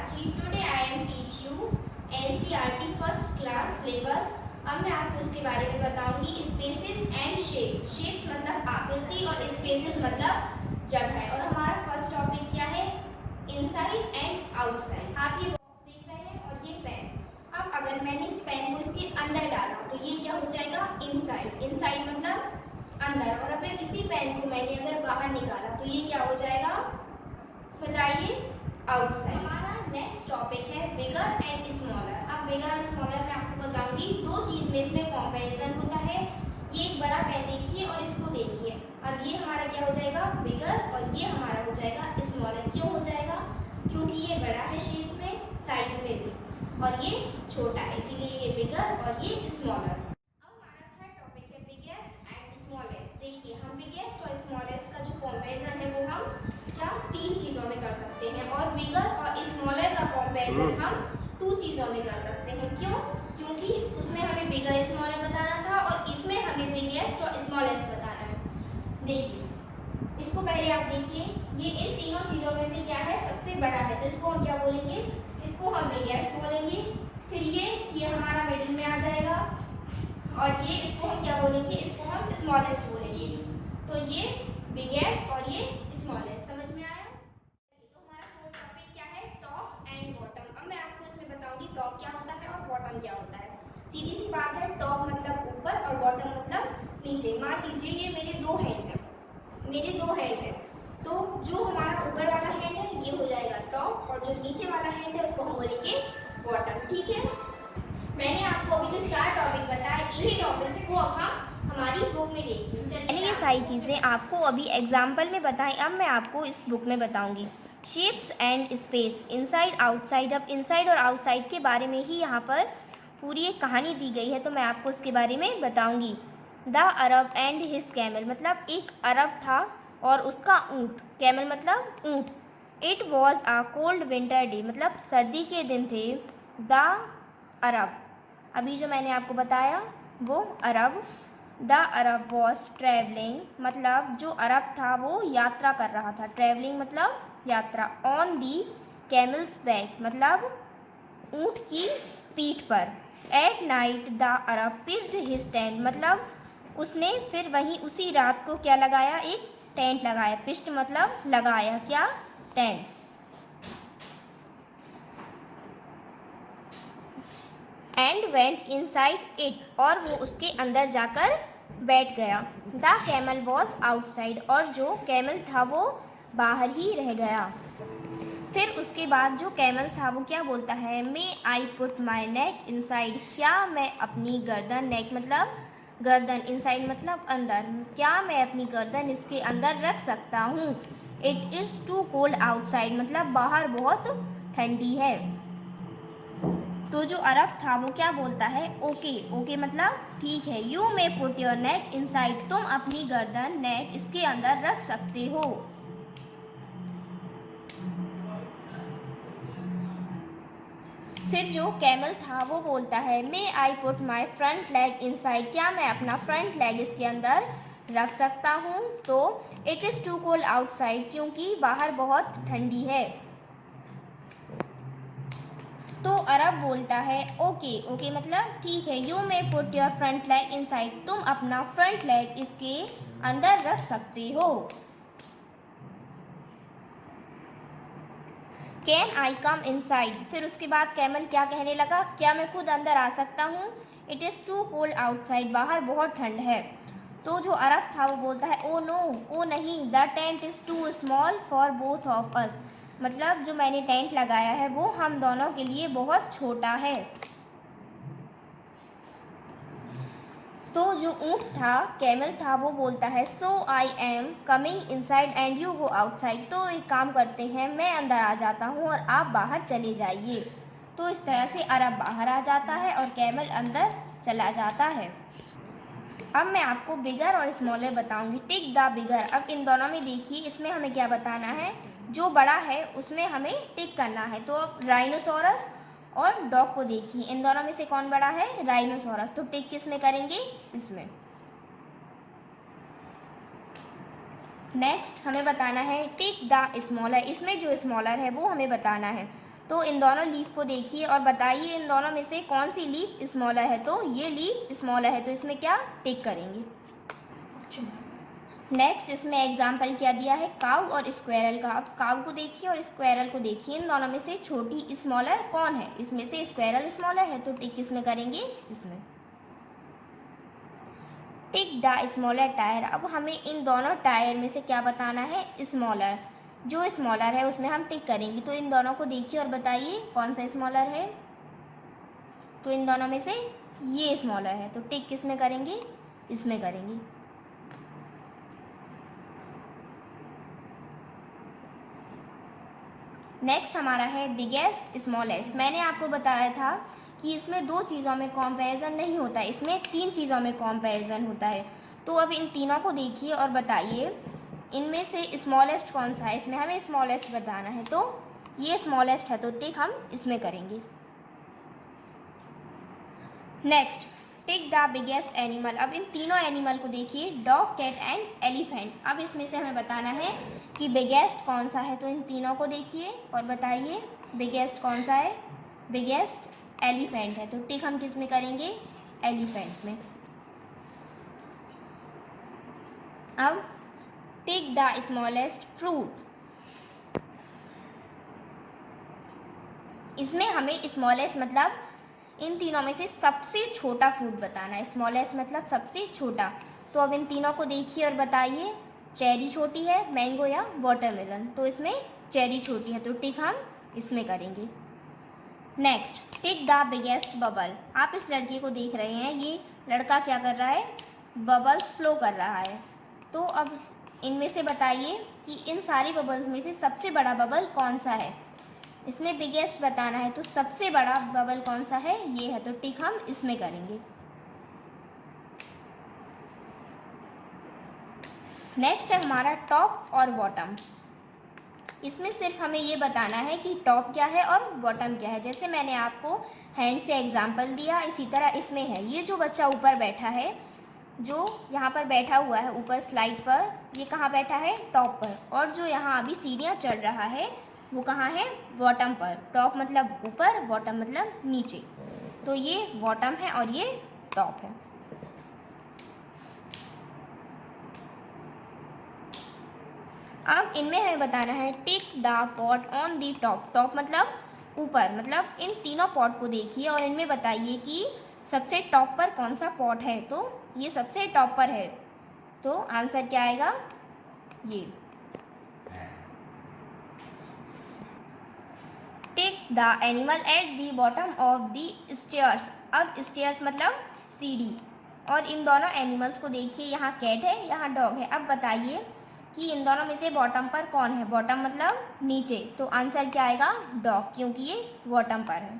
Prachi. Today I am teach you NCERT first class syllabus. अब मैं आपको इसके बारे में बताऊंगी स्पेसेस एंड शेप्स। शेप्स मतलब आकृति और स्पेसेस मतलब जगह। और हमारा फर्स्ट टॉपिक क्या है? Inside and outside. आप ये बॉक्स देख रहे हैं और ये पेन। अब अगर मैंने इस पेन को इसके अंदर डाला तो ये क्या हो जाएगा? इनसाइड। इनसाइड मतलब अंदर। और अगर इसी पेन को मैंने अगर बाहर निकाला तो ये क्या हो जाएगा? बताइए। आउटसाइड। हमारा नेक्स्ट टॉपिक है बिगर एंड स्मॉलर। अब बिगर और स्मॉलर मैं आपको बताऊंगी। दो चीज में इसमें कंपैरिजन होता है। ये एक बड़ा पेन देखिए और इसको देखिए। अब ये हमारा क्या हो जाएगा? बिगर। और ये हमारा हो जाएगा स्मॉलर। क्यों हो जाएगा? क्योंकि ये बड़ा है शेप में, साइज में भी, और ये छोटा है, इसीलिए ये बिगर और ये स्मॉलर। अब हमारा थर्ड टॉपिक है बिगेस्ट एंड स्मॉलेस्ट। देखिए, हम बिगेस्ट और स्मॉलेस्ट का जो कंपैरिजन है वो हम क्या तीन चीज़ों में कर सकते हैं, और बिगर और स्मॉलर का कंपैरिजन हम टू चीज़ों में कर सकते हैं। क्यों? क्योंकि उसमें हमें बिगर स्मॉलर बताना था और इसमें हमें बिगेस्ट और स्मॉलेस्ट बताना है। देखिए, इसको पहले आप देखिए, ये इन तीनों चीज़ों में से क्या है? सबसे बड़ा है, तो इसको हम क्या बोलेंगे? इसको हम बिगेस्ट बोलेंगे। फिर ये हमारा मिडिल में आ जाएगा, और ये इसको हम क्या बोलेंगे? इसको हम स्मॉलेस्ट बोलेंगे। तो ये बिगेस्ट और ये स्मॉलेस्ट। समझ में आया? तो हमारा फोर्थ टॉपिक क्या है? Top and bottom. अब मैं आपको इसमें बताऊंगी टॉप क्या होता है और बॉटम क्या होता है। सीधी सी बात है, टॉप मतलब ऊपर और बॉटम मतलब नीचे। मान लीजिए ये मेरे दो हैंड है, तो जो हमारा ऊपर वाला हैंड है ये हो जाएगा टॉप, और जो नीचे वाला हैंड है उसको हम बोलेंगे बॉटम। ठीक है? मैंने आपको अभी जो चार टॉपिक बताए, इन्हीं टॉपिक्स को अब हम हमारी बुक में देखिए। मैंने ये सारी चीज़ें आपको अभी एग्जाम्पल में बताई। अब मैं आपको इस बुक में बताऊंगी shapes and space, inside outside. अब इनसाइड और आउटसाइड के बारे में ही यहाँ पर पूरी एक कहानी दी गई है, तो मैं आपको उसके बारे में बताऊंगी। The Arab and his camel, मतलब एक अरब था और उसका ऊँट। कैमल मतलब ऊँट। It was a cold winter day, मतलब सर्दी के दिन थे। द अरब, अभी जो मैंने आपको बताया वो अरब। द अरब वॉज ट्रैवलिंग, मतलब जो अरब था वो यात्रा कर रहा था। ट्रैवलिंग मतलब यात्रा। ऑन दी कैमल्स बैक, मतलब ऊँट की पीठ पर। At night the Arab pitched his tent, मतलब उसने फिर वहीं उसी रात को क्या लगाया? एक टेंट लगाया। पिच्ड मतलब लगाया, क्या? Tent. And went inside it, और वो उसके अंदर जाकर बैठ गया। द कैमल वॉज आउटसाइड, और जो कैमल था वो बाहर ही रह गया। फिर उसके बाद जो कैमल था वो क्या बोलता है? May I put my neck inside, क्या मैं अपनी गर्दन, नेक मतलब गर्दन, इनसाइड मतलब अंदर, क्या मैं अपनी गर्दन इसके अंदर रख सकता हूँ? It is too cold outside, मतलब बाहर बहुत ठंडी है। तो जो अरब था वो क्या बोलता है? ओके। ओके मतलब ठीक है। You may put your neck inside, तुम अपनी गर्दन, नेक इसके अंदर रख सकते हो। फिर जो कैमल था वो बोलता है may I put my front leg inside, क्या मैं अपना फ्रंट लेग इसके अंदर रख सकता हूँ? तो it is too cold outside, क्योंकि बाहर बहुत ठंडी है। तो अरब बोलता है ओके। ओके मतलब ठीक है। You may put your front leg inside, तुम अपना फ्रंट लेग इसके अंदर रख सकते हो। कैन आई कम इनसाइड, फिर उसके बाद कैमल क्या कहने लगा? क्या मैं खुद अंदर आ सकता हूँ? It is too cold outside, बाहर बहुत ठंड है। तो जो अरब था वो बोलता है ओ नो, ओ नहीं, the tent is too small for both of us, मतलब जो मैंने टेंट लगाया है वो हम दोनों के लिए बहुत छोटा है। तो जो ऊँट था, कैमल था, वो बोलता है so I am coming inside and you go outside, तो एक काम करते हैं, मैं अंदर आ जाता हूँ और आप बाहर चले जाइए। तो इस तरह से अरब बाहर आ जाता है और कैमल अंदर चला जाता है। अब मैं आपको बिगर और स्मॉलर बताऊंगी। टिक द बिगर, अब इन दोनों में देखिए, इसमें हमें क्या बताना है? जो बड़ा है उसमें हमें टिक करना है। तो अब राइनोसोरस और डॉग को देखिए, इन दोनों में से कौन बड़ा है? राइनोसोरस। तो टिक किस में करेंगे? इसमें। नेक्स्ट हमें बताना है टिक द स्मॉलर, इसमें जो स्मॉलर है वो हमें बताना है। तो इन दोनों लीफ को देखिए और बताइए इन दोनों में से कौन सी लीफ स्मॉलर है। तो ये लीफ स्मॉलर है, तो इसमें क्या टिक करेंगे। नेक्स्ट इसमें एग्जाम्पल क्या दिया है, काऊ और स्क्वायरल का। अब काऊ को देखिए और स्क्वायरल को देखिए, इन दोनों में से छोटी स्मॉलर कौन है। इसमें से स्क्वायरल स्मॉलर है, तो टिक किसमें करेंगे, इसमें। Tick the smaller tyre. अब हमें इन दोनों टायर में से क्या बताना है, स्मॉलर। जो स्मॉलर है उसमें हम टिक करेंगे। तो इन दोनों को देखिए और बताइए कौन सा स्मॉलर है। तो इन दोनों में से ये स्मॉलर है, तो टिक किस में करेंगे, इसमें करेंगे। नेक्स्ट हमारा है बिगेस्ट स्मॉलेस्ट। मैंने आपको बताया था कि इसमें 2 चीज़ों में कंपैरिजन नहीं होता है, इसमें 3 चीज़ों में कंपैरिजन होता है। तो अब इन तीनों को देखिए और बताइए इनमें से स्मॉलेस्ट कौन सा है। इसमें हमें स्मॉलेस्ट बताना है, तो ये स्मॉलेस्ट है, तो टिक हम इसमें करेंगे। Next tick the biggest animal. अब इन तीनों एनिमल को देखिए, डॉग, कैट एंड एलिफेंट। अब इसमें से हमें बताना है कि बिगेस्ट कौन सा है। तो इन तीनों को देखिए और बताइए बिगेस्ट कौन सा है, बिगेस्ट एलिफेंट है, तो टिक हम किस में करेंगे, एलिफेंट में। अब टिक द स्मॉलेस्ट फ्रूट। इसमें हमें स्मॉलेस्ट मतलब इन तीनों में से सबसे छोटा फ्रूट बताना है। स्मॉलेस्ट मतलब सबसे छोटा। तो अब इन तीनों को देखिए और बताइए चेरी छोटी है, मैंगो या वाटरमेलन। तो इसमें चेरी छोटी है, तो टिक हम इसमें करेंगे। Next tick the biggest bubble. आप इस लड़के को देख रहे हैं, ये लड़का क्या कर रहा है, बबल्स फ्लो कर रहा है। तो अब इनमें से बताइए कि इन सारी बबल्स में से सबसे बड़ा बबल कौन सा है। इसमें बिगेस्ट बताना है, तो सबसे बड़ा बबल कौन सा है, ये है, तो टिक हम इसमें करेंगे। नेक्स्ट है हमारा टॉप और बॉटम। इसमें सिर्फ हमें ये बताना है कि टॉप क्या है और बॉटम क्या है। जैसे मैंने आपको हैंड से एग्जांपल दिया, इसी तरह इसमें है। ये जो बच्चा ऊपर बैठा है, जो यहाँ पर बैठा हुआ है ऊपर स्लाइड पर, ये कहाँ बैठा है, टॉप पर। और जो यहाँ अभी सीढ़ियाँ चढ़ रहा है वो कहाँ है, बॉटम पर। टॉप मतलब ऊपर, बॉटम मतलब नीचे। तो ये बॉटम है और ये टॉप है। अब इनमें हमें बताना है tick the pot on the top. Top मतलब ऊपर, मतलब इन तीनों पॉट को देखिए और इनमें बताइए कि सबसे टॉप पर कौन सा पॉट है। तो ये सबसे टॉप पर है, तो आंसर क्या आएगा, ये। Tick the animal at the bottom of the stairs. अब स्टेयर्स मतलब सीढ़ी, और इन दोनों एनिमल्स को देखिए, यहाँ कैट है, यहाँ डॉग है। अब बताइए कि इन दोनों में से बॉटम पर कौन है। बॉटम मतलब नीचे, तो आंसर क्या आएगा, डॉग, क्योंकि ये बॉटम पर है।